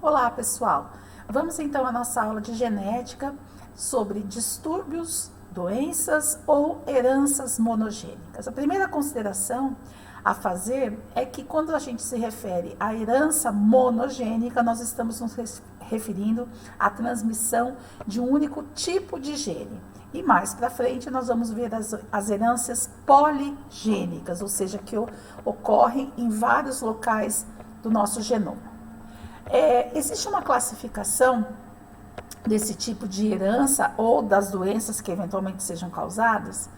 Olá, pessoal! Vamos então à nossa aula de genética sobre distúrbios, doenças ou heranças monogênicas. A primeira consideração a fazer é que quando a gente se refere à herança monogênica, nós estamos nos referindo à transmissão de um único tipo de gene. E mais para frente nós vamos ver as heranças poligênicas, ou seja, que ocorrem em vários locais do nosso genoma. Existe uma classificação desse tipo de herança ou das doenças que eventualmente sejam causadas,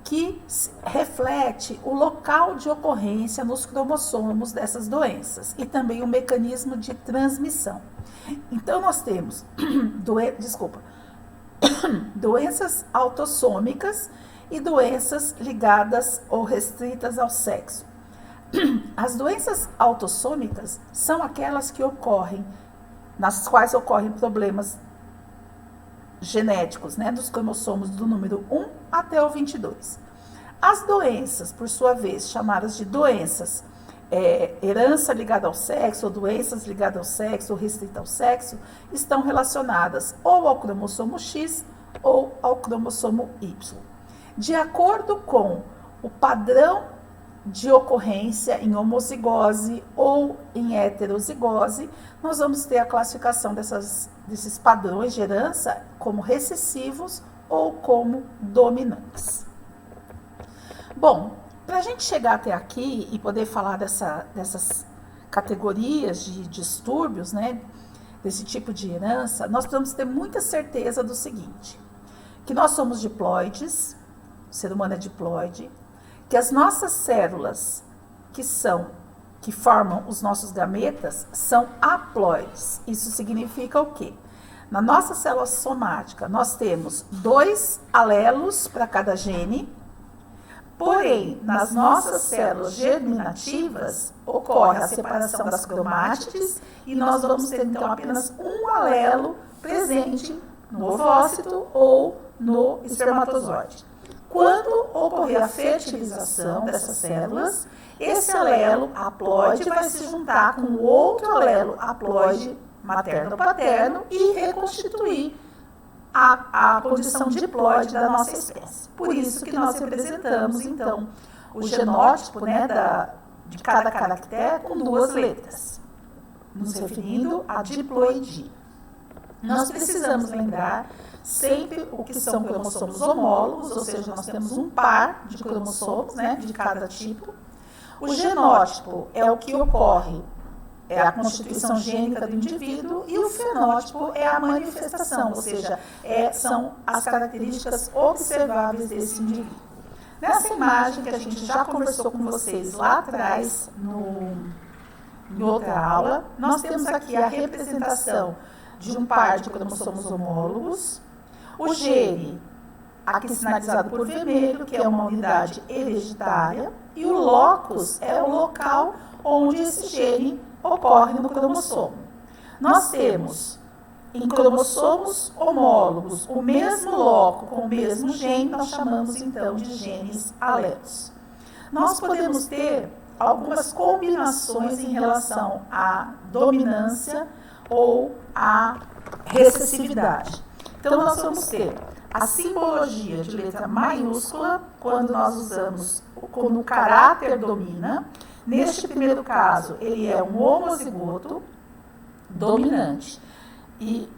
que reflete o local de ocorrência nos cromossomos dessas doenças e também o mecanismo de transmissão. Então nós temos doenças autossômicas e doenças ligadas ou restritas ao sexo. As doenças autossômicas são aquelas que ocorrem, nas quais ocorrem problemas genéticos, dos cromossomos do número 1 até o 22. As doenças, por sua vez, chamadas de doenças herança ligada ao sexo, ou doenças ligadas ao sexo, ou restrita ao sexo, estão relacionadas ou ao cromossomo X ou ao cromossomo Y. De acordo com o padrão de ocorrência em homozigose ou em heterozigose, nós vamos ter a classificação desses padrões de herança como recessivos ou como dominantes. Bom, para a gente chegar até aqui e poder falar dessas categorias de distúrbios, desse tipo de herança, nós precisamos ter muita certeza do seguinte, que nós somos diploides, o ser humano é diploide, que as nossas células que formam os nossos gametas são haploides. Isso significa o quê? Na nossa célula somática, nós temos 2 alelos para cada gene, porém, nas nossas células germinativas, ocorre a separação das cromátides e nós vamos ter, então, apenas um alelo presente no ovócito ou no espermatozoide. Quando ocorrer a fertilização dessas células, esse alelo haploide vai se juntar com o outro alelo haploide materno-paterno e reconstituir a condição diploide da nossa espécie. Por isso que nós representamos, então, o genótipo de cada caractere com 2 letras, nos referindo à diploidia. Nós precisamos lembrar sempre o que são cromossomos homólogos, ou seja, nós temos um par de cromossomos, de cada tipo. O genótipo é o que ocorre, é a constituição gênica do indivíduo, e o fenótipo é a manifestação, ou seja, são as características observáveis desse indivíduo. Nessa imagem que a gente já conversou com vocês lá atrás, em outra aula, nós temos aqui a representação de um par de cromossomos homólogos, o gene, aqui sinalizado por vermelho, que é uma unidade hereditária, e o locus é o local onde esse gene ocorre no cromossomo. Nós temos em cromossomos homólogos o mesmo loco com o mesmo gene, nós chamamos então de genes alelos. Nós podemos ter algumas combinações em relação à dominância ou à recessividade. Então, nós vamos ter a simbologia de letra maiúscula, quando nós usamos quando o caráter domina. Neste primeiro caso, ele é um homozigoto dominante. E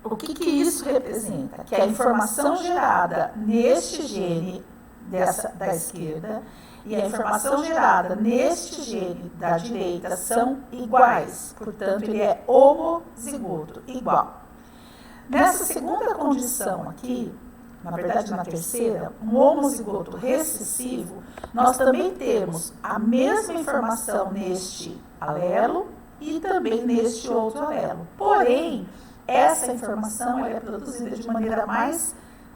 o que isso representa? Que a informação gerada neste gene da esquerda e a informação gerada neste gene da direita são iguais. Portanto, ele é homozigoto, igual. Nessa segunda condição aqui, na verdade na terceira, um homozigoto recessivo, nós também temos a mesma informação neste alelo e também neste outro alelo. Porém, essa informação é produzida de maneira mais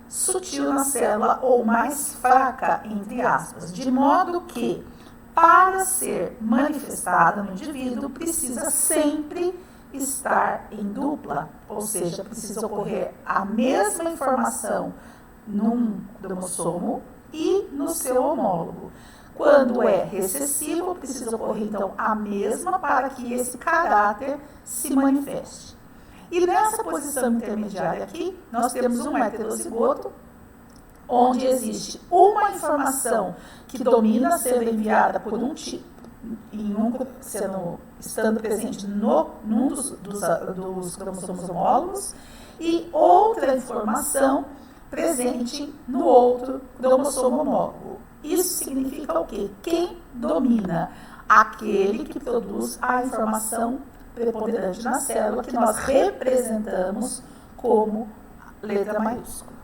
sutil na célula ou mais fraca, entre aspas, de modo que, para ser manifestada no indivíduo, precisa sempre estar em dupla, ou seja, precisa ocorrer a mesma informação num cromossomo e no seu homólogo. Quando é recessivo, precisa ocorrer, então, a mesma para que esse caráter se manifeste. E nessa posição intermediária aqui, nós temos um heterozigoto, onde existe uma informação que domina sendo enviada por um tipo, estando presente num dos cromossomos homólogos, e outra informação presente no outro cromossomo homólogo. Isso significa o quê? Quem domina? Aquele que produz a informação preponderante na célula, que nós representamos como letra maiúscula.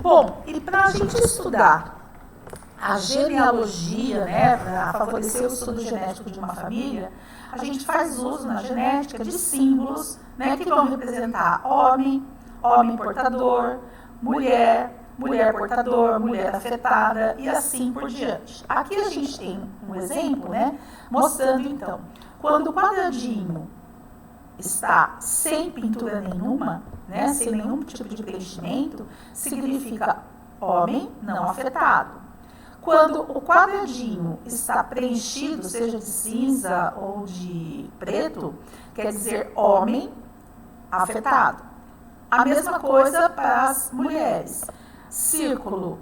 Bom, e para a gente estudar a genealogia, né, para favorecer o estudo genético de uma família, a gente faz uso na genética de símbolos, né, que vão representar homem, homem portador, mulher, mulher portador, mulher afetada e assim por diante. Aqui a gente tem um exemplo, né, mostrando então, quando o quadradinho está sem pintura nenhuma, né, sem nenhum tipo de preenchimento, significa homem não afetado. Quando o quadradinho está preenchido, seja de cinza ou de preto, quer dizer homem afetado. A mesma coisa para as mulheres. Círculo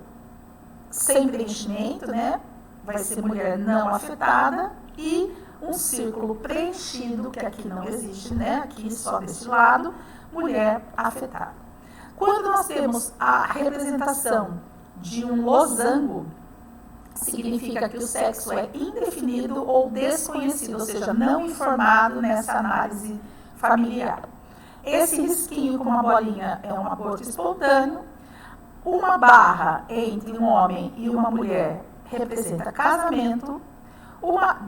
sem preenchimento, né? Vai ser mulher não afetada, e um círculo preenchido, que aqui não existe, né? Aqui só desse lado, mulher afetada. Quando nós temos a representação de um losango, significa que o sexo é indefinido ou desconhecido, ou seja, não informado nessa análise familiar. Esse risquinho com uma bolinha é um aborto espontâneo. Uma barra entre um homem e uma mulher representa casamento.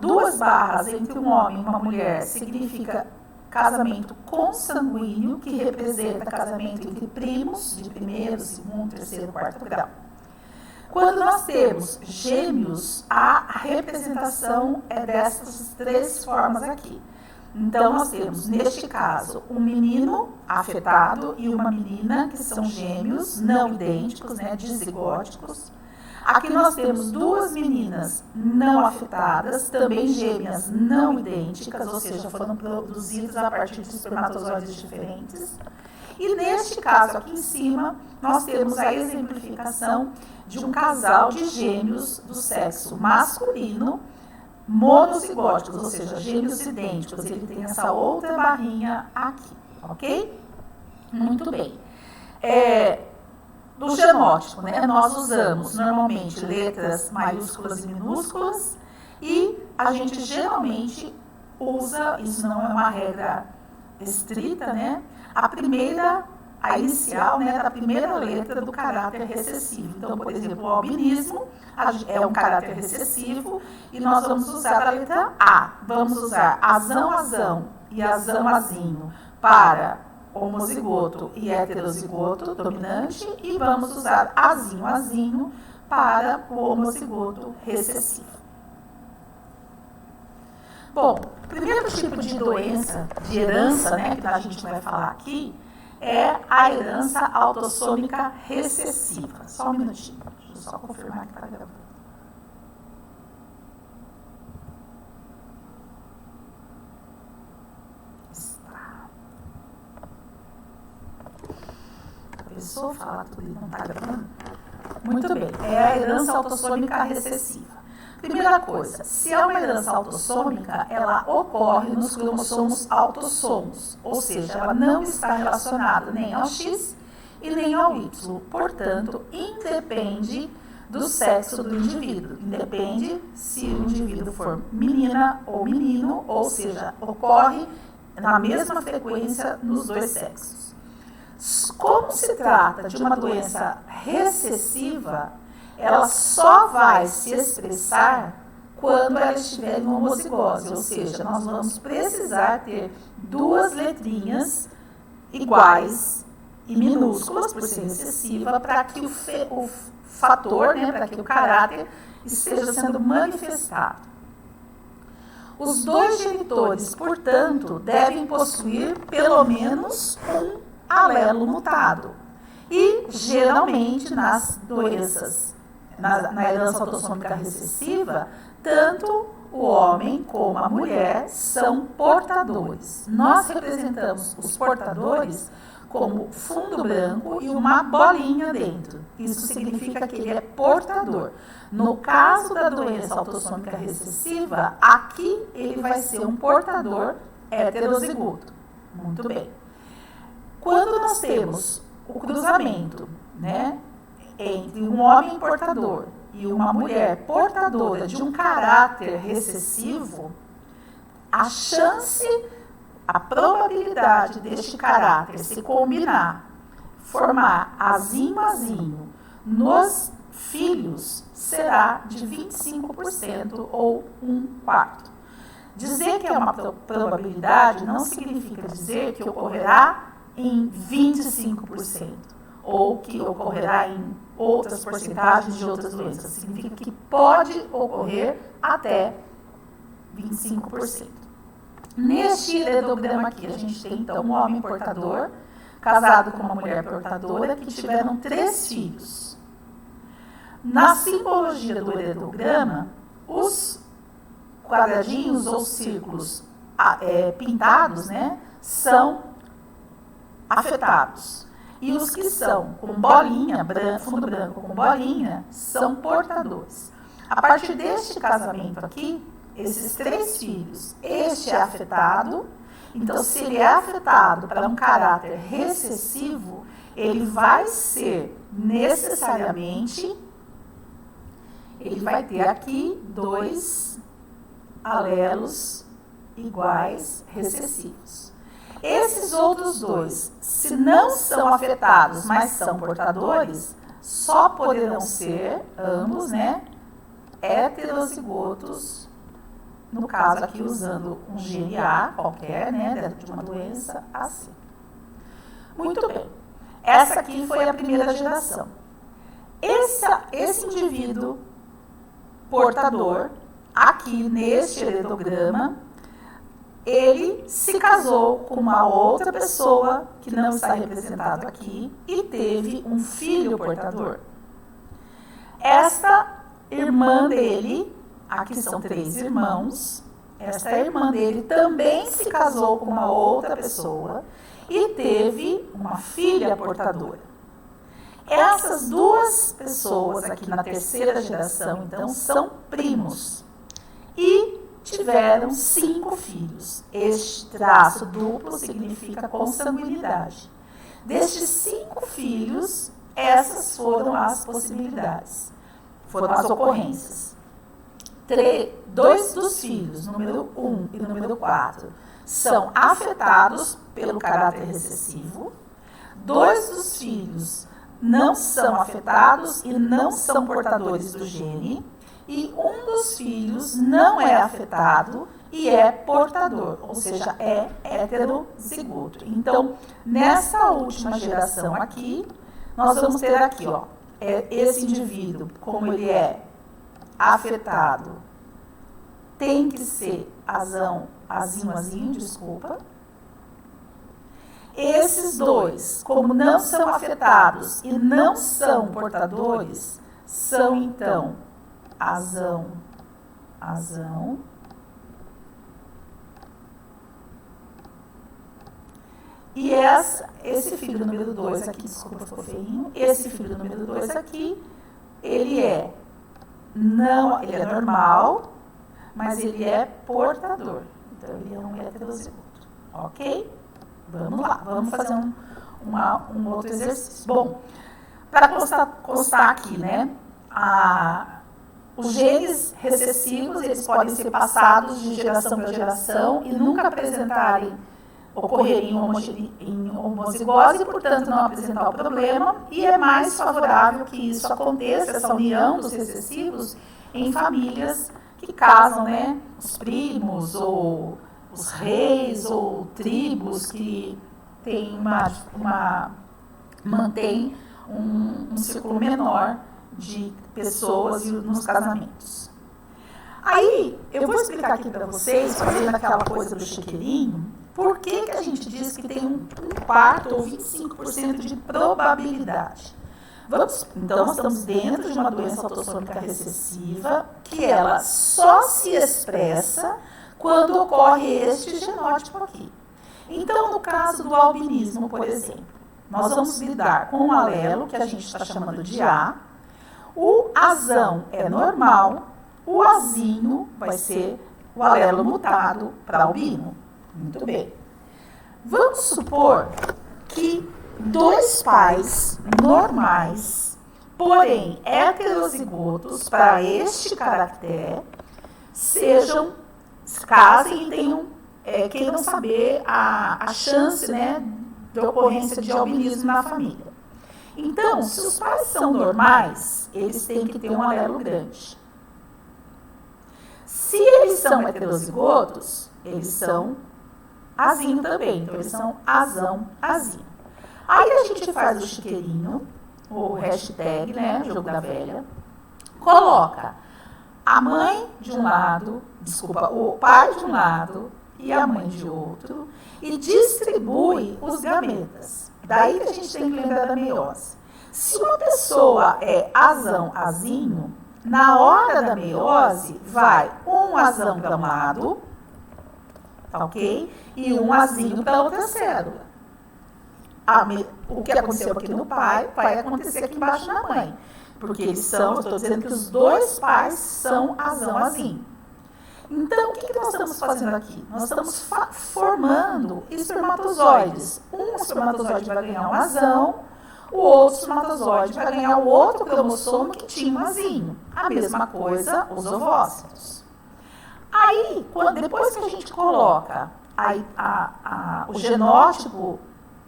Duas barras entre um homem e uma mulher significa casamento consanguíneo, que representa casamento entre primos, de primeiro, segundo, terceiro, quarto grau. Quando nós temos gêmeos, a representação é dessas três formas aqui. Então, nós temos, neste caso, um menino afetado e uma menina, que são gêmeos, não idênticos, né, dizigóticos. Aqui nós temos duas meninas não afetadas, também gêmeas não idênticas, ou seja, foram produzidas a partir de espermatozoides diferentes. E neste caso aqui em cima, nós temos a exemplificação de um casal de gêmeos do sexo masculino, monozigóticos, ou seja, gêmeos idênticos. Ele tem essa outra barrinha aqui, ok? Muito bem. Do genótipo, né, nós usamos normalmente letras maiúsculas e minúsculas, e a gente geralmente usa, isso não é uma regra estrita, né, a inicial, né, da primeira letra do caráter recessivo. Então, por exemplo, o albinismo é um caráter recessivo e nós vamos usar a letra A. Vamos usar azão, azão e azão, azinho para homozigoto e heterozigoto dominante, e vamos usar azinho, azinho para o homozigoto recessivo. Bom, o primeiro tipo de doença, de herança, né, que a gente vai falar aqui, é a herança autossômica recessiva. Só um minutinho, deixa eu só confirmar que está gravando. A pessoa fala tudo e não está gravando? Muito bem, é a herança autossômica recessiva. Primeira coisa, se é uma herança autossômica, ela ocorre nos cromossomos autossomos, ou seja, ela não está relacionada nem ao X e nem ao Y, portanto, independe do sexo do indivíduo, independe se o indivíduo for menina ou menino, ou seja, ocorre na mesma frequência nos dois sexos. Como se trata de uma doença recessiva, ela só vai se expressar quando ela estiver em homozigose, ou seja, nós vamos precisar ter duas letrinhas iguais e minúsculas, por ser recessiva, para que o fator, né, para que o caráter esteja sendo manifestado. Os dois genitores, portanto, devem possuir pelo menos um alelo mutado. E, geralmente, nas doenças na herança autossômica recessiva, tanto o homem como a mulher são portadores. Nós representamos os portadores como fundo branco e uma bolinha dentro. Isso significa que ele é portador. No caso da doença autossômica recessiva, aqui ele vai ser um portador heterozigoto. Muito bem. Quando nós temos o cruzamento, né, entre um homem portador e uma mulher portadora de um caráter recessivo, a probabilidade deste caráter se combinar, formar azinho nos filhos, será de 25% ou 1/4. Dizer que é uma probabilidade não significa dizer que ocorrerá em 25%, ou que ocorrerá em outras porcentagens de outras doenças. Significa que pode ocorrer até 25%. Neste heredograma aqui, a gente tem, então, um homem portador, casado com uma mulher portadora, que tiveram 3 filhos. Na simbologia do heredograma, os quadradinhos ou círculos pintados, né, são afetados. E os que são com bolinha, fundo branco com bolinha, são portadores. A partir deste casamento aqui, esses 3 filhos, este é afetado. Então, se ele é afetado para um caráter recessivo, ele vai ser necessariamente, ele vai ter aqui 2 alelos iguais recessivos. Esses outros 2, se não são afetados, mas são portadores, só poderão ser ambos, né, heterozigotos, no caso aqui usando um gene A qualquer, né, dentro de uma doença assim. Muito bem. Essa aqui foi a primeira geração. Esse indivíduo portador, aqui neste heredograma, ele se casou com uma outra pessoa que não está representado aqui e teve um filho portador. Esta irmã dele, aqui são 3 irmãos, esta irmã dele também se casou com uma outra pessoa e teve uma filha portadora. Essas 2 pessoas aqui na terceira geração, então, são primos e tiveram 5 filhos. Este traço duplo significa consanguinidade. Destes 5 filhos, essas foram as possibilidades, foram as ocorrências. 2 dos filhos, número 1 e número 4, são afetados pelo caráter recessivo. 2 dos filhos não são afetados e não são portadores do gene. E um dos filhos não é afetado e é portador, ou seja, é heterozigoto. Então, nessa última geração aqui, nós vamos ter aqui, ó, esse indivíduo, como ele é afetado, tem que ser azinho, desculpa. Esses 2, como não são afetados e não são portadores, são então azão. E esse filho número 2 aqui, desculpa, ficou feinho. Esse filho número 2 aqui, ele é normal, mas ele é portador. Então, ele é um heterozigoto. Ok? Vamos lá, vamos fazer um outro exercício. Bom, para constar aqui, né, os genes recessivos, eles podem ser passados de geração para geração e nunca ocorrerem em homozigose e, portanto, não apresentar o problema. E é mais favorável que isso aconteça, essa união dos recessivos, em famílias que casam, né, os primos, ou os reis, ou tribos que têm mantém um círculo menor de pessoas nos casamentos. Aí, eu vou explicar aqui para vocês, fazendo aquela coisa do chiqueirinho, por que a gente diz que tem 1/4 ou 25% de probabilidade. Então, nós estamos dentro de uma doença autossômica recessiva que ela só se expressa quando ocorre este genótipo aqui. Então, no caso do albinismo, por exemplo, nós vamos lidar com um alelo que a gente está chamando de A. O azão é normal, o azinho vai ser o alelo mutado para albino. Muito bem. Vamos supor que dois pais normais, porém heterozigotos para este caractere, casem e tenham, queiram saber a chance, né, de ocorrência de albinismo na família. Então, se os pais são normais, eles têm que ter um alelo grande. Se eles são heterozigotos, eles são azinho também. Então, eles são azão, azinho. Aí a gente faz o chiqueirinho, o hashtag, né, jogo da velha, coloca a mãe de um lado, o pai de um lado e a mãe de outro, e distribui os gametas. Daí que a gente tem que lembrar da meiose. Se uma pessoa é azão, azinho, na hora da meiose, vai um azão para um lado, tá ok? E um azinho para outra célula. O que aconteceu aqui no pai vai acontecer aqui embaixo na mãe. Porque eles eu estou dizendo que os dois pais são azão, azinho. Então, o que nós estamos fazendo aqui? Nós estamos formando espermatozoides. Um espermatozoide vai ganhar um azão, o outro espermatozoide vai ganhar o outro cromossomo que tinha um azinho. A mesma coisa, os ovócitos. Aí, depois que a gente coloca o genótipo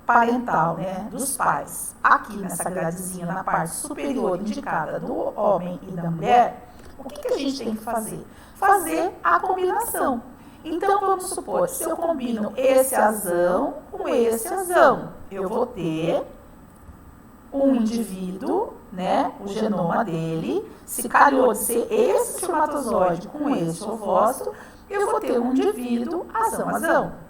parental, né, dos pais, aqui nessa gradezinha, na parte superior indicada do homem e da mulher, o que a gente tem que fazer? Fazer a combinação. Então, vamos supor, se eu combino esse azão com esse azão, eu vou ter um indivíduo, né, o genoma dele, se calhou de ser esse espermatozoide com esse ovócito, eu vou ter um indivíduo azão.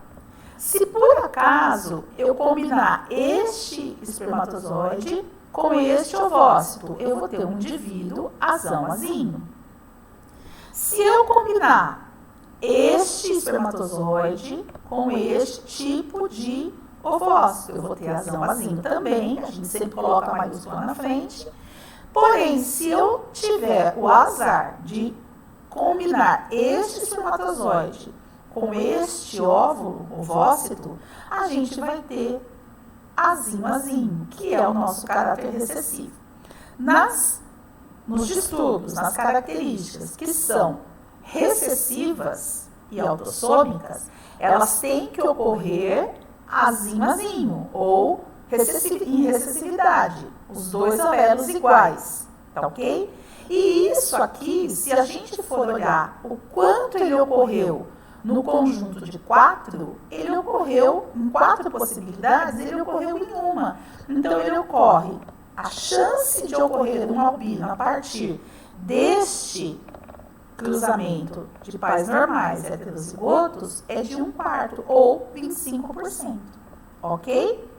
Se por acaso eu combinar este espermatozoide com este ovócito, eu vou ter um indivíduo azão-azinho. Se eu combinar este espermatozoide com este tipo de ovócito, eu vou ter azão-azinho também, a gente sempre coloca a maiúscula na frente. Porém, se eu tiver o azar de combinar este espermatozoide com este óvulo, ovócito, a gente vai ter azinho-azinho, que é o nosso caráter recessivo. Nos distúrbios, nas características que são recessivas e autossômicas, elas têm que ocorrer azinho-azinho, ou em recessividade, os dois alelos iguais, tá ok? E isso aqui, se a gente for olhar o quanto ele ocorreu no conjunto de 4, ele ocorreu em 4 possibilidades, ele ocorreu em uma. Então, ele ocorre, a chance de ocorrer um albino a partir deste cruzamento de pais normais e heterozigotos é de 1/4 ou 25%, ok?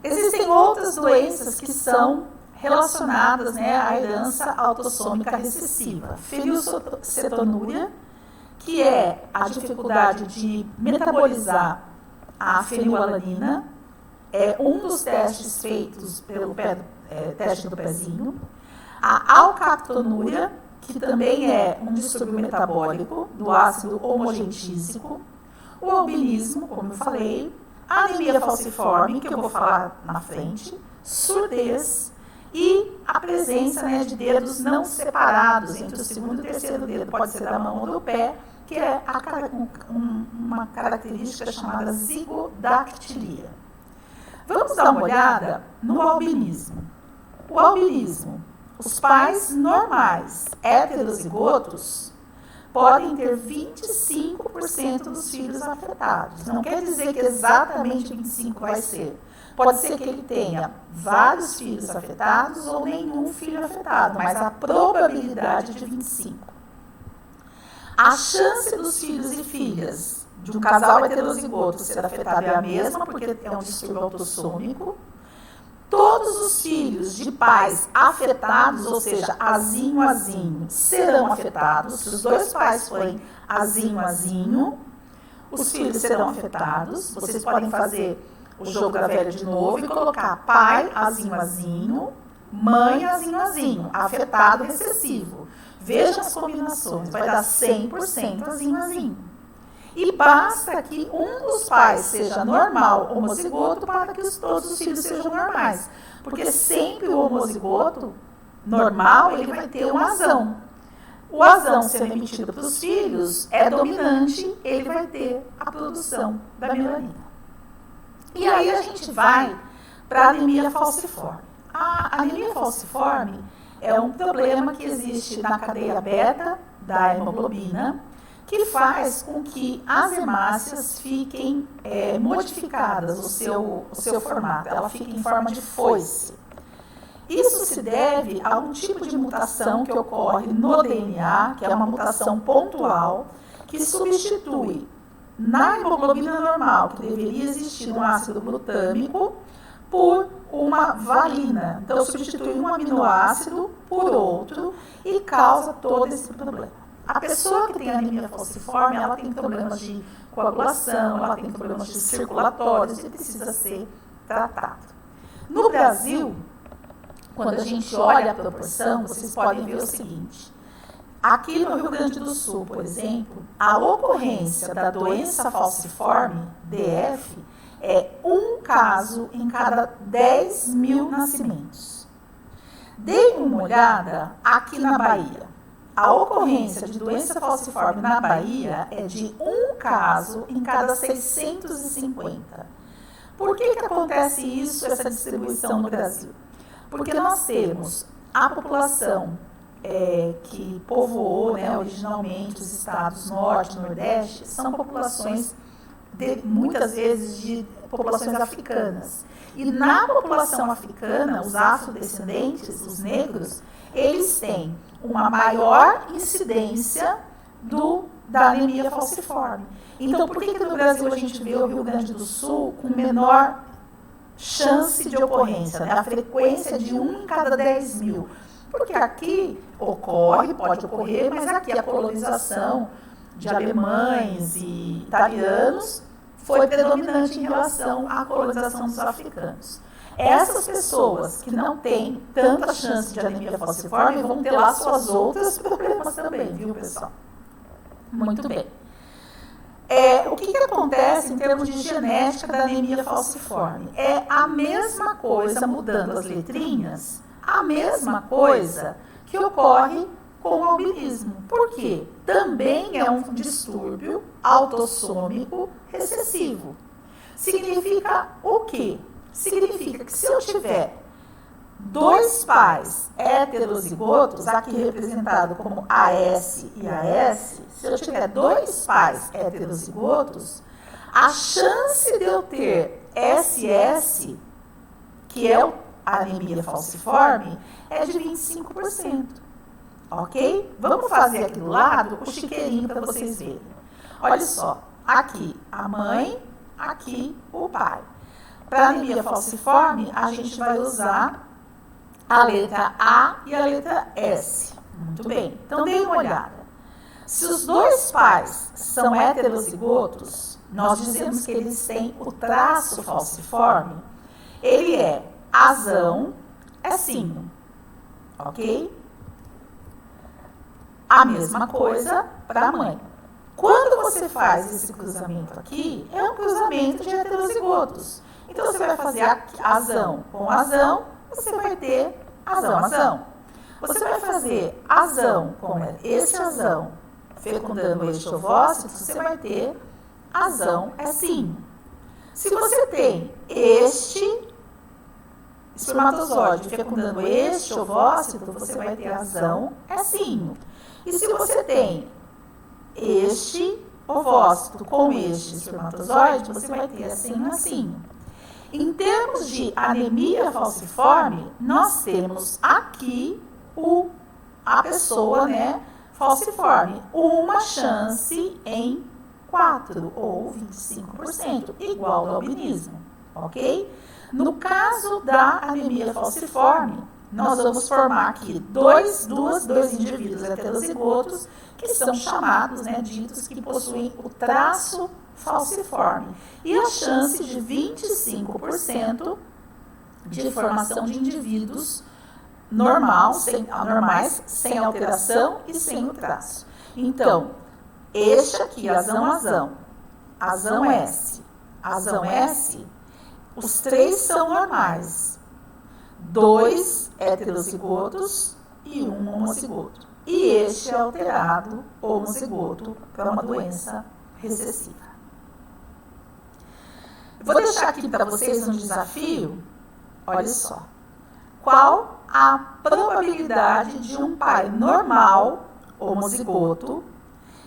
Existem outras doenças que são relacionadas, né, à herança autossômica recessiva. Fenilcetonúria, que é a dificuldade de metabolizar a fenilalanina, é um dos testes feitos pelo teste do pezinho. A alcaptonúria, que também é um distúrbio metabólico do ácido homogentísico. O albinismo, como eu falei. A anemia falciforme, que eu vou falar na frente. Surdez. E a presença, né, de dedos não separados entre o segundo e o terceiro dedo, pode ser da mão ou do pé, que é uma característica chamada zigodactilia. Vamos dar uma olhada no albinismo. O albinismo, os pais normais heterozigotos podem ter 25% dos filhos afetados. Não quer dizer que exatamente 25% vai ser. Pode ser que ele tenha vários filhos afetados ou nenhum filho afetado, mas a probabilidade é de 25%. A chance dos filhos e filhas de um casal heterozigoto ser afetado é a mesma, porque é um distúrbio autossômico. Todos os filhos de pais afetados, ou seja, azinho, azinho, serão afetados. Se os dois pais forem azinho, azinho, os filhos serão afetados. Vocês podem fazer o jogo da velha de novo e colocar pai, azinho, azinho, mãe, azinho, azinho, afetado, recessivo. Vejam as combinações, vai dar 100% azinho, azinho. E basta que um dos pais seja normal, homozigoto, para que todos os filhos sejam normais. Porque sempre o homozigoto normal, ele vai ter um azão. O azão sendo emitido para os filhos é dominante, ele vai ter a produção da melanina. E aí a gente vai para a anemia falciforme. A anemia falciforme é um problema que existe na cadeia beta da hemoglobina, que faz com que as hemácias fiquem modificadas, o seu formato, ela fica em forma de foice. Isso se deve a um tipo de mutação que ocorre no DNA, que é uma mutação pontual, que substitui na hemoglobina normal, que deveria existir um ácido glutâmico, por uma valina. Então, substitui um aminoácido por outro e causa todo esse problema. A pessoa que tem anemia falciforme, ela tem problemas de coagulação, ela tem problemas de circulatórios e precisa ser tratado. No Brasil, quando a gente olha a proporção, vocês podem ver o seguinte. Aqui no Rio Grande do Sul, por exemplo, a ocorrência da doença falciforme, DF, é um caso em cada 10 mil nascimentos. Deem uma olhada aqui na Bahia. A ocorrência de doença falciforme na Bahia é de um caso em cada 650. Por que acontece isso, essa distribuição no Brasil? Porque nós temos a população que povoou, né, originalmente os estados norte e nordeste, são populações, muitas vezes, de populações africanas. E na população africana, os afrodescendentes, os negros, eles têm uma maior incidência da anemia falciforme. Então, por que no Brasil a gente vê o Rio Grande do Sul com menor chance de ocorrência, né? A frequência de 1 em cada 10 mil? Porque aqui pode ocorrer, mas aqui a colonização de alemães e italianos foi predominante em relação à colonização dos africanos. Essas pessoas que não têm tanta chance de anemia falciforme vão ter lá suas outras problemas também, viu, pessoal? Muito bem. O que acontece em termos de genética da anemia falciforme? É a mesma coisa, mudando as letrinhas, a mesma coisa que ocorre com o albinismo. Por quê? Também é um distúrbio autossômico recessivo. Significa o quê? Significa que se eu tiver dois pais heterozigotos, aqui representado como AS e AS, se eu tiver dois pais heterozigotos, a chance de eu ter SS, que é a anemia falciforme, é de 25%. Ok? Vamos fazer aqui do lado o chiqueirinho para vocês verem. Olha só, aqui a mãe, aqui o pai. Para a anemia falciforme, a gente vai usar a letra A e a letra S. Muito bem. Então, dê uma olhada. Se os dois pais são heterozigotos, nós dizemos que eles têm o traço falciforme. Ele é azão, Sinho. Ok? A mesma coisa para a mãe. Quando você faz esse cruzamento aqui, é um cruzamento de heterozigotos. Então, você vai fazer azão com azão, você vai ter azão, azão. Você vai fazer azão com esse azão fecundando este ovócito, você vai ter azão Sinho. Se você tem este espermatozoide fecundando este ovócito, você vai ter azão Sinho. E se você tem este ovócito com este espermatozoide, você vai ter Sinho, Sinho. Em termos de anemia falciforme, nós temos aqui a pessoa, né, falciforme, uma chance em 4 ou 25%, igual ao albinismo, ok? No caso da anemia falciforme, nós vamos formar aqui dois indivíduos heterozigotos que são chamados, né, ditos que possuem o traço falciforme e a chance de 25% de formação de indivíduos normais, sem alteração e sem o traço. Então, este aqui, azão, azão S, os três são normais. 2 heterozigotos e 1 homozigoto. E este é alterado, homozigoto, para uma doença recessiva. Vou deixar aqui para vocês um desafio. Olha só. Qual a probabilidade de um pai normal, homozigoto,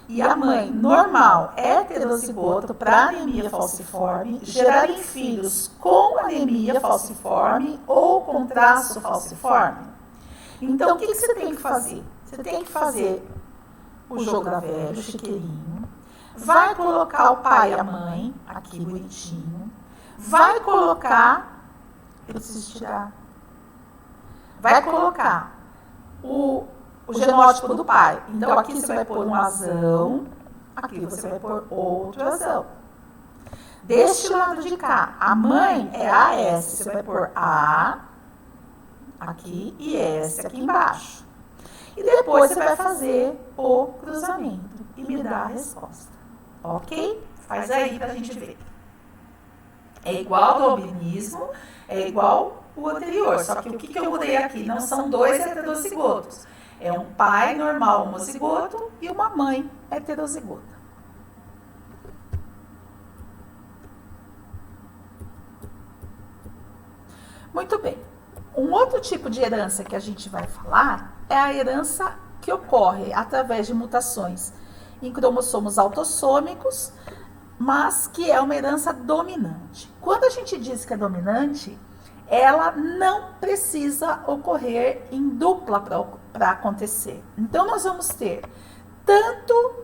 e a mãe normal, heterozigoto, para anemia falciforme, gerarem filhos com anemia falciforme ou com traço falciforme? Então, o que você tem que fazer? Você tem que fazer o jogo da velha, o chiqueirinho, vai colocar o pai e a mãe, aqui bonitinho, vai colocar, eu preciso tirar, vai colocar o genótipo do pai. Então, aqui você vai pôr um azão, aqui você vai pôr outro azão. Deste lado de cá, a mãe é AS, você vai pôr A aqui e S aqui embaixo. E depois você vai fazer o cruzamento e me dá a resposta. Ok? Faz aí pra gente ver. É igual ao albinismo, é igual o anterior, só que o que eu mudei aqui? Não são 2 heterozigotos. É um pai normal homozigoto e uma mãe heterozigota. Muito bem. Um outro tipo de herança que a gente vai falar é a herança que ocorre através de mutações em cromossomos autossômicos, mas que é uma herança dominante. Quando a gente diz que é dominante, ela não precisa ocorrer em dupla para acontecer. Então, nós vamos ter tanto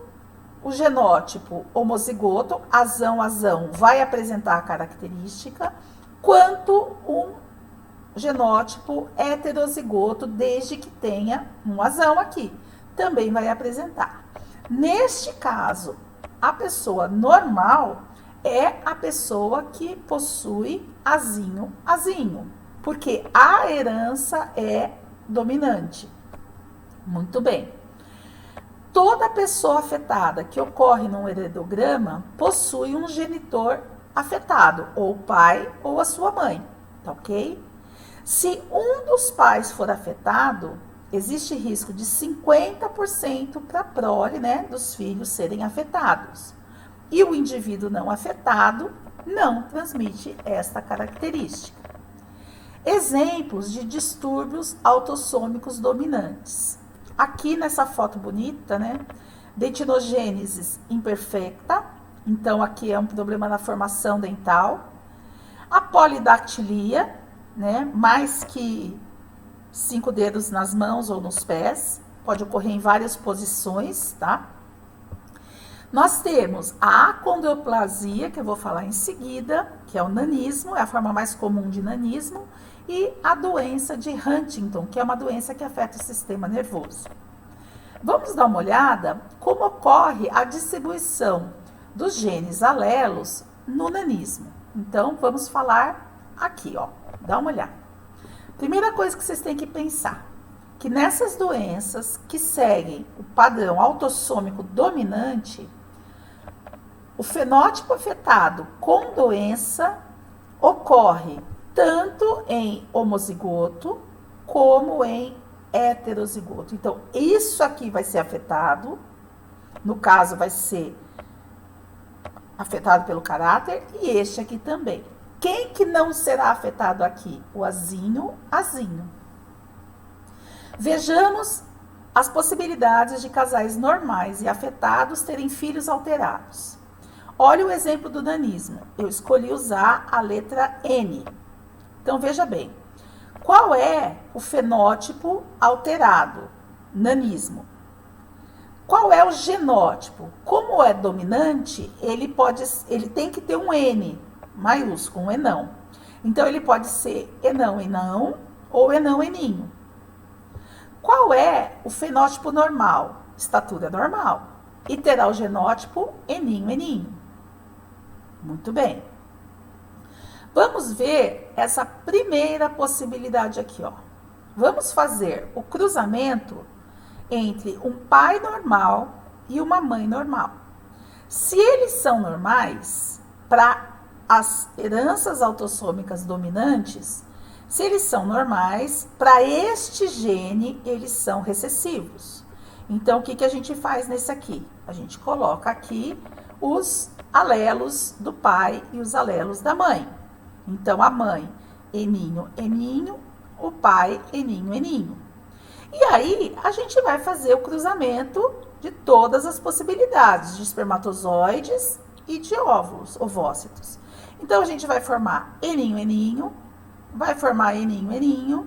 o genótipo homozigoto, azão, vai apresentar a característica, quanto um genótipo heterozigoto, desde que tenha um azão aqui, também vai apresentar. Neste caso, a pessoa normal é a pessoa que possui azinho, porque a herança é dominante. Muito bem. Toda pessoa afetada que ocorre num heredograma possui um genitor afetado, ou o pai ou a sua mãe, tá ok? Se um dos pais for afetado, existe risco de 50% para a prole, né, dos filhos serem afetados. E o indivíduo não afetado não transmite esta característica. Exemplos de distúrbios autossômicos dominantes. Aqui nessa foto bonita, né? Dentinogênese imperfecta. Então, aqui é um problema na formação dental. A polidactilia, né? Mais que 5 dedos nas mãos ou nos pés. Pode ocorrer em várias posições, tá? Nós temos a acondroplasia, que eu vou falar em seguida, que é o nanismo, é a forma mais comum de nanismo, e a doença de Huntington, que é uma doença que afeta o sistema nervoso. Vamos dar uma olhada como ocorre a distribuição dos genes alelos no nanismo. Então, vamos falar aqui, ó. Dá uma olhada. Primeira coisa que vocês têm que pensar, que nessas doenças que seguem o padrão autossômico dominante, o fenótipo afetado com doença ocorre tanto em homozigoto como em heterozigoto. Então, isso aqui vai ser afetado, no caso vai ser afetado pelo caráter, e este aqui também. Quem que não será afetado aqui? O azinho. Vejamos as possibilidades de casais normais e afetados terem filhos alterados. Olha o exemplo do nanismo. Eu escolhi usar a letra N. Então, veja bem. Qual é o fenótipo alterado? Nanismo. Qual é o genótipo? Como é dominante, ele tem que ter um N maiúsculo, um enão. Então, ele pode ser enão, enão ou enão, eninho. Qual é o fenótipo normal? Estatura normal. E terá o genótipo eninho, eninho. Muito bem. Vamos ver essa primeira possibilidade aqui, ó. Vamos fazer o cruzamento entre um pai normal e uma mãe normal. Se eles são normais, para as heranças autossômicas dominantes, se eles são normais, para este gene, eles são recessivos. Então, o que a gente faz nesse aqui? A gente coloca aqui os alelos do pai e os alelos da mãe. Então, a mãe, eninho, eninho, o pai, eninho, eninho. E aí, a gente vai fazer o cruzamento de todas as possibilidades de espermatozoides e de óvulos, ovócitos. Então, a gente vai formar eninho, eninho, vai formar eninho, eninho,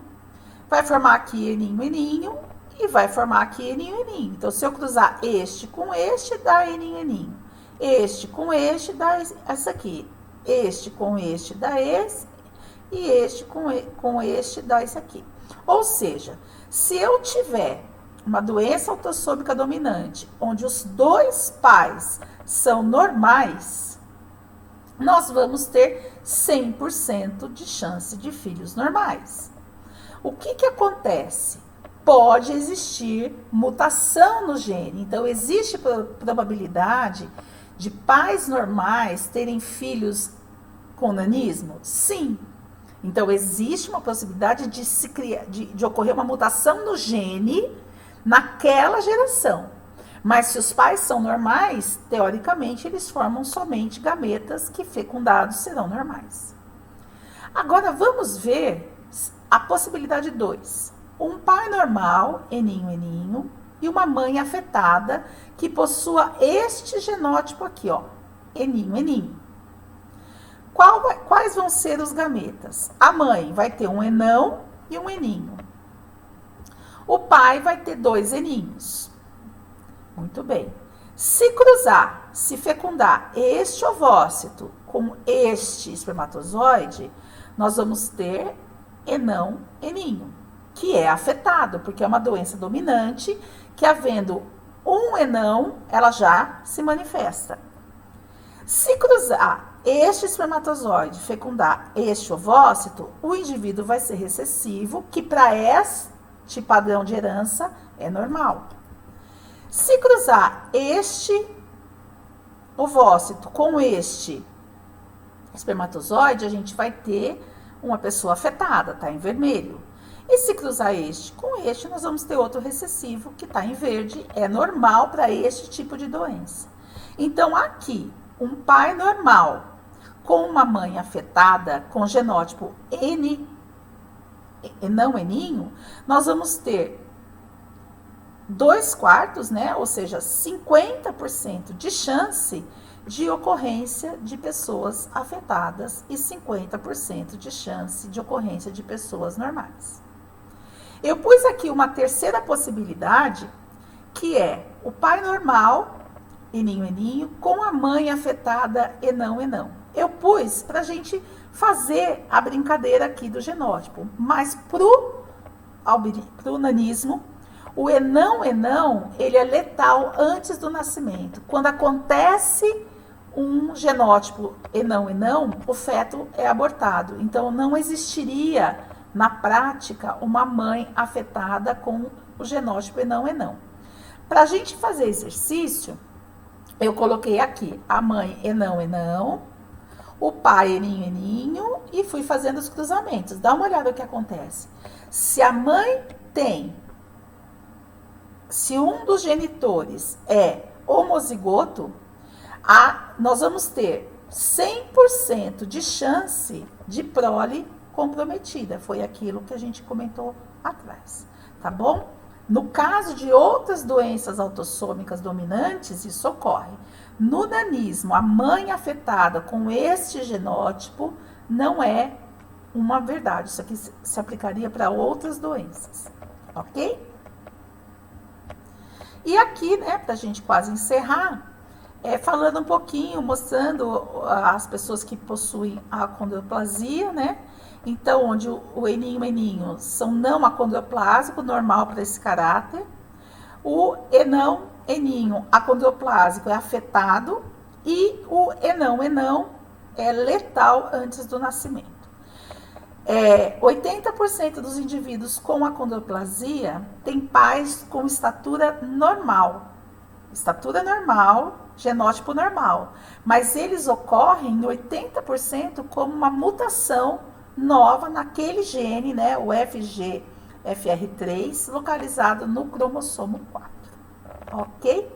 vai formar aqui eninho, eninho e vai formar aqui eninho, eninho. Então, se eu cruzar este com este, dá eninho, eninho. Este com este, dá essa aqui. Este com este, dá esse. E este com este, dá esse aqui. Ou seja, se eu tiver uma doença autossômica dominante, onde os dois pais são normais, nós vamos ter 100% de chance de filhos normais. O que acontece? Pode existir mutação no gene. Então, existe probabilidade de pais normais terem filhos com nanismo? Sim. Então, existe uma possibilidade de ocorrer uma mutação no gene naquela geração. Mas se os pais são normais, teoricamente, eles formam somente gametas que fecundados serão normais. Agora, vamos ver a possibilidade 2. Um pai normal, eninho, eninho, e uma mãe afetada que possua este genótipo aqui, ó, eninho, eninho. Quais vão ser os gametas? A mãe vai ter um enão e um eninho. O pai vai ter 2 eninhos. Muito bem. Se cruzar, se fecundar este ovócito com este espermatozoide, nós vamos ter enão, eninho, que é afetado, porque é uma doença dominante, que havendo um enão, ela já se manifesta. Se cruzar este espermatozoide, fecundar este ovócito, o indivíduo vai ser recessivo, que para este padrão de herança é normal. Se cruzar este ovócito com este espermatozoide, a gente vai ter uma pessoa afetada, tá em vermelho. E se cruzar este com este, nós vamos ter outro recessivo, que está em verde, é normal para este tipo de doença. Então, aqui, um pai normal com uma mãe afetada com genótipo N, não eninho, nós vamos ter 2/4, né? Ou seja, 50% de chance de ocorrência de pessoas afetadas e 50% de chance de ocorrência de pessoas normais. Eu pus aqui uma terceira possibilidade, que é o pai normal, eninho, eninho, com a mãe afetada, enão, enão. Eu pus para a gente fazer a brincadeira aqui do genótipo, mas pro nanismo, o enão, enão, ele é letal antes do nascimento. Quando acontece um genótipo enão, enão, o feto é abortado. Então, não existiria, na prática, uma mãe afetada com o genótipo enão, enão. Para a gente fazer exercício, eu coloquei aqui a mãe enão, enão, o pai eninho, eninho, e fui fazendo os cruzamentos. Dá uma olhada no que acontece. Se a mãe se um dos genitores é homozigoto, nós vamos ter 100% de chance de prole comprometida. Foi aquilo que a gente comentou atrás, tá bom? No caso de outras doenças autossômicas dominantes, isso ocorre. No nanismo, a mãe afetada com este genótipo não é uma verdade. Isso aqui se aplicaria para outras doenças, ok? E aqui, né, para a gente quase encerrar, falando um pouquinho, mostrando as pessoas que possuem a acondroplasia, né? Então, onde o eninho são não acondroplásico, normal para esse caráter. O eninho acondroplásico é afetado e o enão é letal antes do nascimento. 80% dos indivíduos com acondroplasia têm pais com estatura normal, genótipo normal, mas eles ocorrem em 80% como uma mutação nova naquele gene, né, o FGFR3, localizado no cromossomo 4. Ok?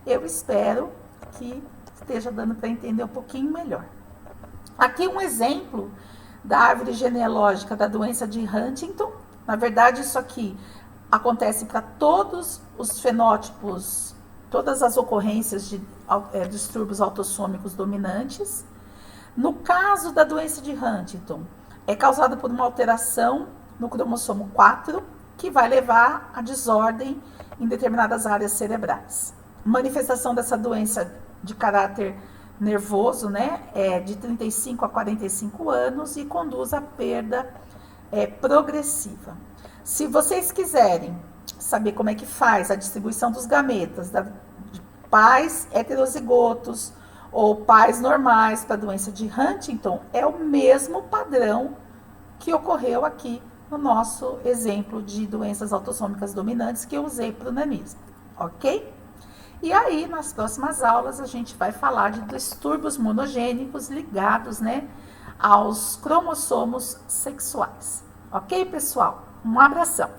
Eu espero que esteja dando para entender um pouquinho melhor. Aqui um exemplo da árvore genealógica da doença de Huntington. Na verdade, isso aqui acontece para todos os fenótipos, todas as ocorrências de distúrbios autossômicos dominantes. No caso da doença de Huntington, é causada por uma alteração no cromossomo 4, que vai levar a desordem em determinadas áreas cerebrais. Manifestação dessa doença de caráter nervoso, né, de 35 a 45 anos e conduz à perda progressiva. Se vocês quiserem saber como é que faz a distribuição dos gametas de pais heterozigotos ou pais normais para a doença de Huntington, é o mesmo padrão que ocorreu aqui no nosso exemplo de doenças autossômicas dominantes que eu usei para o nanismo, ok? E aí, nas próximas aulas, a gente vai falar de distúrbios monogênicos ligados, né, aos cromossomos sexuais. Ok, pessoal? Um abração!